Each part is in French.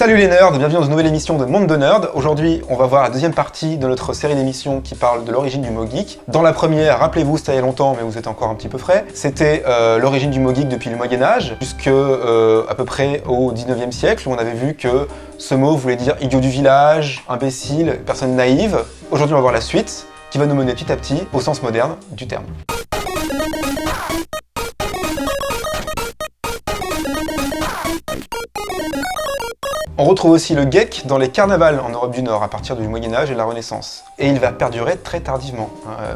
Salut les nerds, bienvenue dans une nouvelle émission de Monde de Nerd. Aujourd'hui, on va voir la deuxième partie de notre série d'émissions qui parle de l'origine du mot geek. Dans la première, rappelez-vous, c'était il y a longtemps, mais vous êtes encore un petit peu frais, c'était l'origine du mot geek depuis le Moyen-Âge, jusque à peu près au 19e siècle, où on avait vu que ce mot voulait dire idiot du village, imbécile, personne naïve. Aujourd'hui, on va voir la suite, qui va nous mener petit à petit au sens moderne du terme. On retrouve aussi le geek dans les carnavals en Europe du Nord à partir du Moyen-Âge et de la Renaissance. Et il va perdurer très tardivement.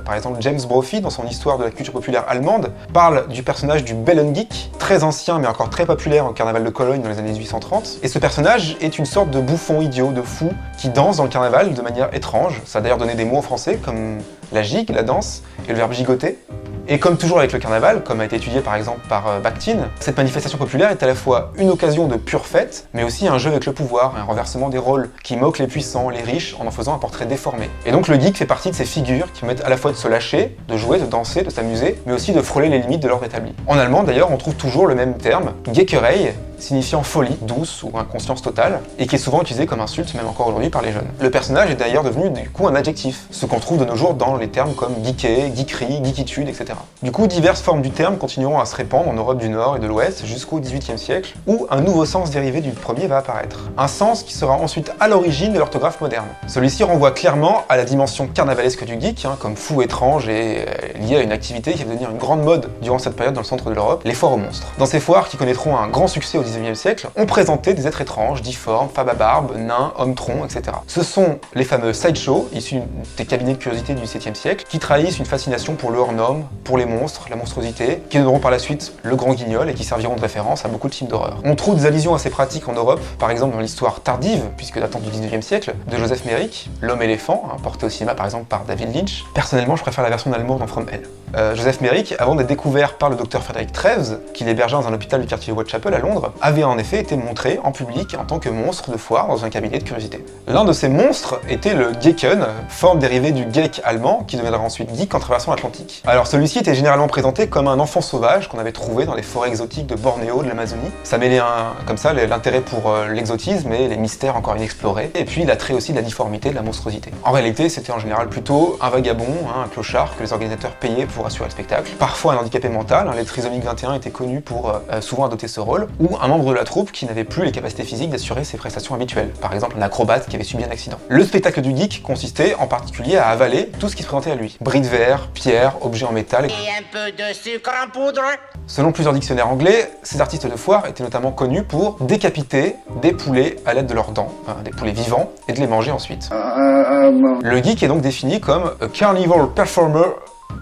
Par exemple, James Brophy, dans son histoire de la culture populaire allemande, parle du personnage du Bellengeek, très ancien mais encore très populaire au carnaval de Cologne dans les années 1830. Et ce personnage est une sorte de bouffon idiot, de fou, qui danse dans le carnaval de manière étrange. Ça a d'ailleurs donné des mots en français comme la gigue, la danse, et le verbe gigoter. Et comme toujours avec le carnaval, comme a été étudié par exemple par Bakhtin, cette manifestation populaire est à la fois une occasion de pure fête, mais aussi un jeu avec le pouvoir, un renversement des rôles, qui moque les puissants, les riches, en faisant un portrait déformé. Et donc le geek fait partie de ces figures qui permettent à la fois de se lâcher, de jouer, de danser, de s'amuser, mais aussi de frôler les limites de l'ordre établi. En allemand d'ailleurs, on trouve toujours le même terme, Geekerei, signifiant folie, douce ou inconscience totale, et qui est souvent utilisé comme insulte, même encore aujourd'hui, par les jeunes. Le personnage est d'ailleurs devenu du coup un adjectif, ce qu'on trouve de nos jours dans les termes comme geeké, geekerie, geekitude, etc. Du coup, diverses formes du terme continueront à se répandre en Europe du Nord et de l'Ouest jusqu'au XVIIIe siècle, où un nouveau sens dérivé du premier va apparaître. Un sens qui sera ensuite à l'origine de l'orthographe moderne. Celui-ci renvoie clairement à la dimension carnavalesque du geek, comme fou étrange et lié à une activité qui va devenir une grande mode durant cette période dans le centre de l'Europe, les foires aux monstres. Dans ces foires, qui connaîtront un grand succès au XIXe siècle, on présentait des êtres étranges, difformes, femmes à barbe, nains, hommes troncs, etc. Ce sont les fameux sideshows, issus des cabinets de curiosité du XVIIe siècle, qui trahissent une fascination pour le hors-norme, pour les monstres, la monstruosité, qui donneront par la suite le grand guignol et qui serviront de référence à beaucoup de films d'horreur. On trouve des allusions assez pratiques en Europe, par exemple dans l'histoire tardive, puisque datant du XIXe siècle, de Joseph Merrick, l'homme éléphant, porté au cinéma par exemple par David Lynch. Personnellement, je préfère la version d'Allemande dans From Hell. Joseph Merrick, avant d'être découvert par le docteur Frederick Treves, qu'il hébergeait dans un hôpital du quartier Whitechapel à Londres, avait en effet été montré en public en tant que monstre de foire dans un cabinet de curiosité. L'un de ces monstres était le Geken, forme dérivée du geek allemand qui deviendra ensuite geek en traversant l'Atlantique. Alors celui-ci était généralement présenté comme un enfant sauvage qu'on avait trouvé dans les forêts exotiques de Bornéo, de l'Amazonie. Ça mêlait comme ça l'intérêt pour l'exotisme et les mystères encore inexplorés, et puis l'attrait aussi de la difformité, de la monstruosité. En réalité, c'était en général plutôt un vagabond, un clochard que les organisateurs payaient pour assurer le spectacle. Parfois un handicapé mental, les trisomiques 21 étaient connus pour souvent adopter ce rôle, ou un membre de la troupe qui n'avait plus les capacités physiques d'assurer ses prestations habituelles, par exemple un acrobate qui avait subi un accident. Le spectacle du geek consistait en particulier à avaler tout ce qui se présentait à lui. Bris de verre, pierres, objets en métal... Et un peu de sucre en poudre. Selon plusieurs dictionnaires anglais, ces artistes de foire étaient notamment connus pour décapiter des poulets à l'aide de leurs dents, des poulets vivants, et de les manger ensuite. Le geek est donc défini comme a carnival performer...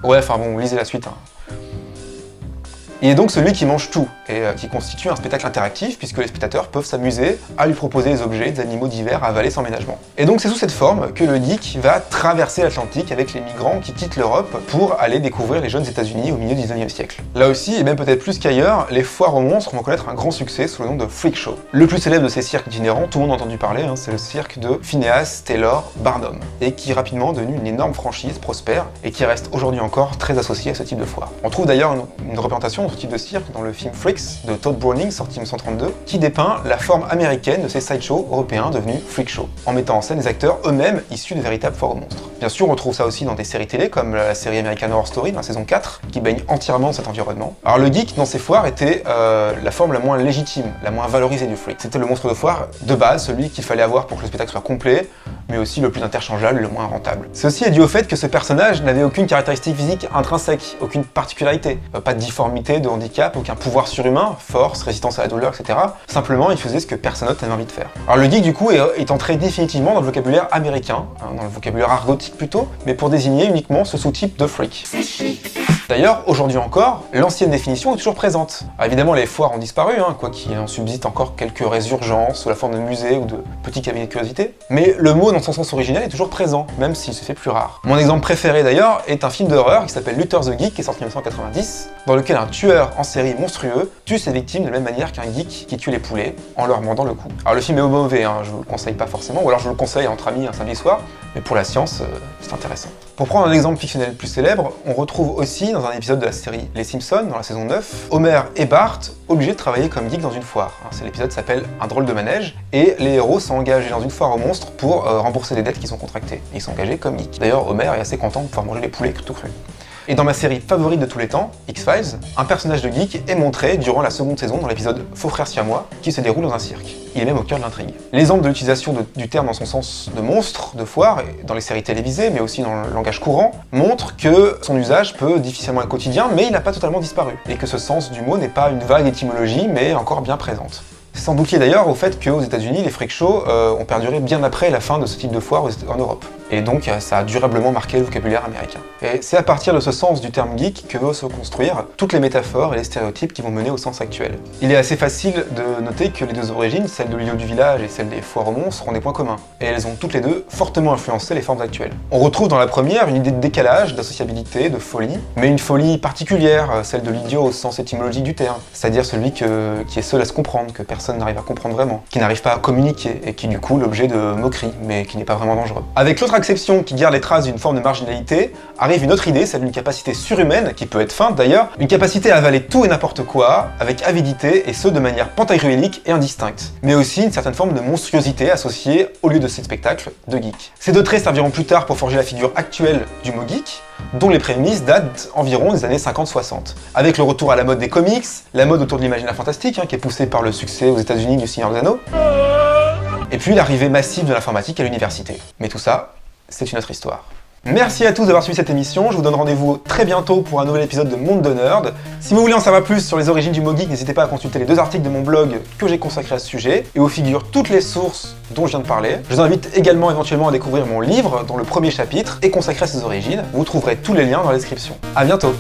Ouais, enfin bon, lisez la suite. Il est donc celui qui mange tout, et qui constitue un spectacle interactif, puisque les spectateurs peuvent s'amuser à lui proposer des objets, des animaux divers à avaler sans ménagement. Et donc c'est sous cette forme que le geek va traverser l'Atlantique avec les migrants qui quittent l'Europe pour aller découvrir les jeunes États-Unis au milieu du XIXe siècle. Là aussi, et même peut-être plus qu'ailleurs, les foires aux monstres vont connaître un grand succès sous le nom de freak show. Le plus célèbre de ces cirques itinérants, tout le monde a entendu parler, c'est le cirque de Phineas Taylor Barnum, et qui est rapidement devenu une énorme franchise prospère, et qui reste aujourd'hui encore très associé à ce type de foire. On trouve d'ailleurs une représentation de ce type de cirque dans le film Freaks de Todd Browning, sorti en 1932, qui dépeint la forme américaine de ces sideshows européens devenus freak show, en mettant en scène des acteurs eux-mêmes issus de véritables foires aux monstres. Bien sûr, on trouve ça aussi dans des séries télé, comme la série American Horror Story, dans la saison 4, qui baigne entièrement dans cet environnement. Alors le geek, dans ces foires, était la forme la moins légitime, la moins valorisée du freak. C'était le monstre de foire de base, celui qu'il fallait avoir pour que le spectacle soit complet, mais aussi le plus interchangeable, le moins rentable. Ceci est dû au fait que ce personnage n'avait aucune caractéristique physique intrinsèque, aucune particularité, pas de difformité, de handicap, aucun pouvoir surhumain, force, résistance à la douleur, etc. Simplement, il faisait ce que personne d'autre n'avait envie de faire. Alors le geek, du coup, est entré définitivement dans le vocabulaire américain, dans le vocabulaire argotique plutôt, mais pour désigner uniquement ce sous-type de freak. D'ailleurs, aujourd'hui encore, l'ancienne définition est toujours présente. Alors, évidemment, les foires ont disparu, quoiqu'il en subsiste encore quelques résurgences sous la forme de musées ou de petits cabinets de curiosité, mais le mot dans son sens originel est toujours présent, même s'il se fait plus rare. Mon exemple préféré d'ailleurs est un film d'horreur qui s'appelle Luther the Geek, qui est sorti en 1990, dans lequel un tueur en série monstrueux tue ses victimes de la même manière qu'un geek qui tue les poulets, en leur mordant le cou. Alors le film est mauvais, je vous le conseille pas forcément, ou alors je vous le conseille entre amis un samedi soir, mais pour la science, c'est intéressant. Pour prendre un exemple fictionnel plus célèbre, on retrouve aussi dans un épisode de la série Les Simpsons, dans la saison 9, Homer et Bart obligés de travailler comme geeks dans une foire. L'épisode s'appelle Un drôle de manège, et les héros sont engagés dans une foire aux monstres pour rembourser des dettes qu'ils ont contractées. Et ils sont engagés comme geeks. D'ailleurs, Homer est assez content de pouvoir manger les poulets tout crus. Et dans ma série favorite de tous les temps, X-Files, un personnage de geek est montré durant la seconde saison dans l'épisode Faux frères siamois, qui se déroule dans un cirque. Il est même au cœur de l'intrigue. L'exemple de l'utilisation du terme dans son sens de monstre, de foire, dans les séries télévisées, mais aussi dans le langage courant, montre que son usage peut difficilement être quotidien, mais il n'a pas totalement disparu, et que ce sens du mot n'est pas une vague étymologie, mais encore bien présente. C'est sans doute lié d'ailleurs au fait qu'aux États-Unis, les freak shows ont perduré bien après la fin de ce type de foire en Europe. Et donc ça a durablement marqué le vocabulaire américain. Et c'est à partir de ce sens du terme geek que vont se construire toutes les métaphores et les stéréotypes qui vont mener au sens actuel. Il est assez facile de noter que les deux origines, celle de l'idiot du village et celle des foires aux monstres, ont des points communs. Et elles ont toutes les deux fortement influencé les formes actuelles. On retrouve dans la première une idée de décalage, d'associabilité, de folie, mais une folie particulière, celle de l'idiot au sens étymologique du terme, c'est-à-dire celui qui est seul à se comprendre, que personne n'arrive à comprendre vraiment, qui n'arrive pas à communiquer et qui du coup l'objet de moqueries, mais qui n'est pas vraiment dangereux. Avec l'autre acception qui garde les traces d'une forme de marginalité, arrive une autre idée, celle d'une capacité surhumaine, qui peut être feinte d'ailleurs, une capacité à avaler tout et n'importe quoi, avec avidité, et ce de manière pantagruélique et indistincte, mais aussi une certaine forme de monstruosité associée au lieu de ces spectacles de geek. Ces deux traits serviront plus tard pour forger la figure actuelle du mot geek, dont les prémices datent environ des années 50-60. Avec le retour à la mode des comics, la mode autour de l'imaginaire fantastique, qui est poussée par le succès aux États-Unis du Seigneur des Anneaux, et puis l'arrivée massive de l'informatique à l'université. Mais tout ça, c'est une autre histoire. Merci à tous d'avoir suivi cette émission, je vous donne rendez-vous très bientôt pour un nouvel épisode de Monde de Nerd. Si vous voulez en savoir plus sur les origines du mot geek, n'hésitez pas à consulter les 2 articles de mon blog que j'ai consacrés à ce sujet, et où figurent toutes les sources dont je viens de parler. Je vous invite également éventuellement à découvrir mon livre, dont le premier chapitre est consacré à ses origines. Vous trouverez tous les liens dans la description. A bientôt.